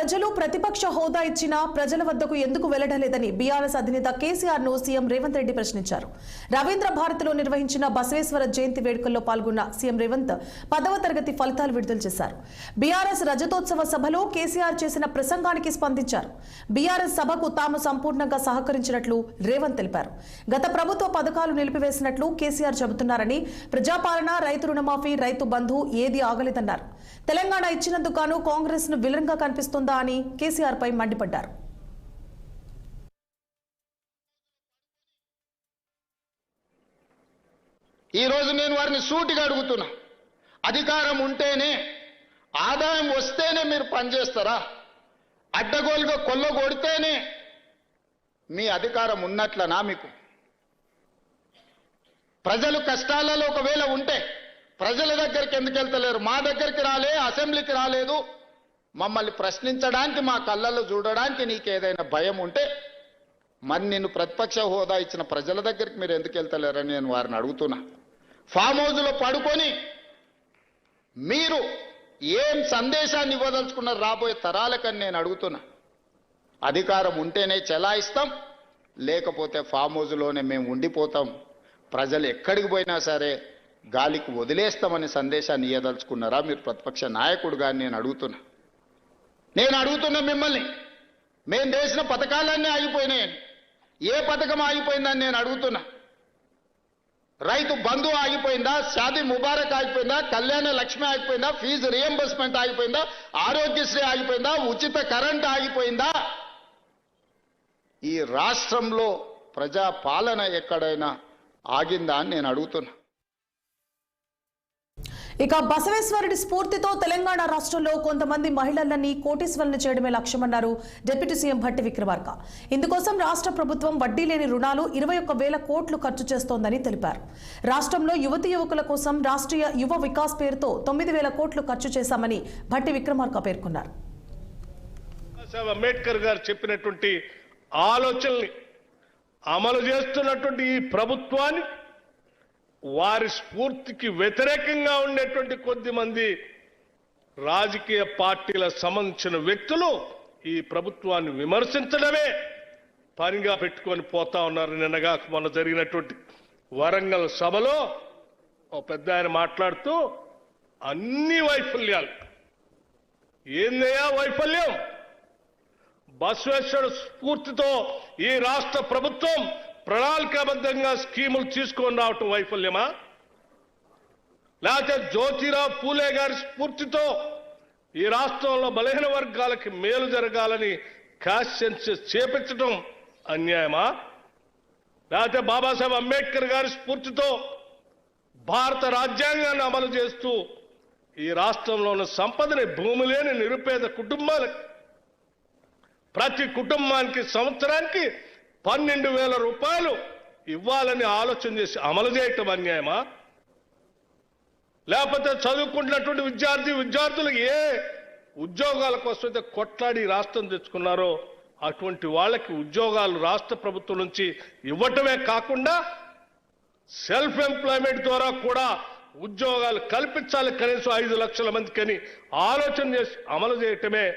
ప్రజలు ప్రతిపక్ష హోదా ఇచ్చినా ప్రజల వద్దకు ఎందుకు వెళ్లడలేదని బీఆర్ఎస్ అధినేత కేసీఆర్ ను సీఎం రేవంత్ రెడ్డి ప్రశ్నించారు. రవీంద్ర భారతిలో నిర్వహించిన బసవేశ్వర జయంతి వేడుకల్లో పాల్గొన్న సీఎం రేవంత్ 10వ తరగతి ఫలితాలు విడుదల చేశారు. బీఆర్ఎస్ రజతోత్సవ సభలో కేసీఆర్ చేసిన ప్రసంగానికి స్పందించారు. బీఆర్ఎస్ సభకు తాము సంపూర్ణంగా సహకరించినట్లు రేవంత్ తెలిపారు. గత ప్రభుత్వ పథకాలు నిలిపివేసినట్లు కేసీఆర్ చెబుతున్నారని, ప్రజాపాలన, రైతు రుణమాఫీ, రైతు బంధు ఏది ఆగలేదన్నారు. తెలంగాణ ఇచ్చినందుకు గాను కాంగ్రెస్ ను విలన్గా కనిపిస్తుందా అని కేసీఆర్ పై మండిపడ్డారు. ఈ రోజు నేను వారిని సూటిగా అడుగుతున్నా, అధికారం ఉంటేనే, ఆదాయం వస్తేనే మీరు పనిచేస్తారా? అడ్డగోలుగా కొల్లగొడితేనే మీ అధికారం ఉన్నట్లనా? మీకు ప్రజలు కష్టాలలో ఒకవేళ ఉంటే ప్రజల దగ్గరికి ఎందుకు వెళ్తలేరు? మా దగ్గరికి రాలే, అసెంబ్లీకి రాలేదు, మమ్మల్ని ప్రశ్నించడానికి, మా కళ్ళల్లో చూడడానికి నీకు ఏదైనా భయం ఉంటే మరి నిన్ను ప్రతిపక్ష హోదా ఇచ్చిన ప్రజల దగ్గరికి మీరు ఎందుకు వెళ్తలేరని నేను వారిని అడుగుతున్నా. ఫామ్ హౌస్లో పడుకొని మీరు ఏం సందేశాన్ని ఇవ్వదలుచుకున్నారు రాబోయే తరాలకని నేను అడుగుతున్నా. అధికారం ఉంటేనే చెలాయిస్తాం, లేకపోతే ఫామ్ హౌస్లోనే మేము ఉండిపోతాం, ప్రజలు ఎక్కడికి పోయినా సరే గాలికి వదిలేస్తామనే సందేశాన్ని ఇవ్వదలుచుకున్నారా మీరు ప్రతిపక్ష నాయకుడుగా నేను అడుగుతున్నా మిమ్మల్ని. మేము చేసిన పథకాలన్నీ ఆగిపోయినాయని, ఏ పథకం ఆగిపోయిందని నేను అడుగుతున్నా. రైతు బంధు ఆగిపోయిందా? షాదీ ముబారక్ ఆగిపోయిందా? కళ్యాణ లక్ష్మి ఆగిపోయిందా? ఫీజు రియంబర్స్మెంట్ ఆగిపోయిందా? ఆరోగ్యశ్రీ ఆగిపోయిందా? ఉచిత కరెంట్ ఆగిపోయిందా? ఈ రాష్ట్రంలో ప్రజా పాలన ఎక్కడైనా ఆగిందా అని నేను అడుగుతున్నా. ఇక బసవేశ్వరుడి స్ఫూర్తితో తెలంగాణ రాష్ట్రంలో కొంతమంది మహిళలని కోటీశ్వరులను చేయడమే లక్ష్యమన్నారు డిప్యూటీ సీఎం భట్టి విక్రమార్క. ఇందుకోసం రాష్ట్ర ప్రభుత్వం వడ్డీ లేని రుణాలు 21,000 కోట్లు ఖర్చు చేస్తోందని తెలిపారు. రాష్ట్రంలో యువతీ యువకుల కోసం రాష్ట్రీయ యువ వికాస్ పేరుతో 9,000 కోట్లు ఖర్చు చేశామని భట్టి విక్రమార్క పేర్కొన్నారు. అంబేద్కర్ గారు చెప్పినటువంటి ఆలోచనల్ని అమలు చేస్తున్నటువంటి ఈ ప్రభుత్వాన్ని వారి స్ఫూర్తికి వ్యతిరేకంగా ఉండేటువంటి కొద్దిమంది రాజకీయ పార్టీల సంబంధించిన వ్యక్తులు ఈ ప్రభుత్వాన్ని విమర్శించడమే పనిగా పెట్టుకొని పోతా ఉన్నారు. నిన్నగా మొన్న జరిగినటువంటి వరంగల్ సభలో ఓ పెద్ద ఆయన మాట్లాడుతూ అన్ని వైఫల్యాలు, ఏందయ్యా వైఫల్యం? బసవేశ్వర స్ఫూర్తితో ఈ రాష్ట్ర ప్రభుత్వం ప్రణాళికాబద్ధంగా స్కీములు తీసుకొని రావటం వైఫల్యమా? లేకపోతే జ్యోతిరావు పూలే గారి స్ఫూర్తితో ఈ రాష్ట్రంలో బలహీన వర్గాలకి మేలు జరగాలని క్యాష్ సెన్సస్ చేపించడం అన్యాయమా? లేకపోతే బాబాసాహెబ్ అంబేద్కర్ గారి స్ఫూర్తితో భారత రాజ్యాంగాన్ని అమలు చేస్తూ ఈ రాష్ట్రంలో ఉన్న సంపదని భూమి లేని నిరుపేద కుటుంబాలకు ప్రతి కుటుంబానికి సంవత్సరానికి 12,000 రూపాయలు ఇవ్వాలని ఆలోచన చేసి అమలు చేయటం అన్యాయమా? లేకపోతే చదువుకుంటున్నటువంటి విద్యార్థులు ఏ ఉద్యోగాల కోసం అయితే కొట్లాడి రాష్ట్రం తెచ్చుకున్నారో అటువంటి వాళ్ళకి ఉద్యోగాలు రాష్ట్ర ప్రభుత్వం నుంచి ఇవ్వటమే కాకుండా సెల్ఫ్ ఎంప్లాయ్మెంట్ ద్వారా కూడా ఉద్యోగాలు కల్పించాలి, కనీసం 5 లక్షల మందికి అని ఆలోచన చేసి అమలు చేయటమే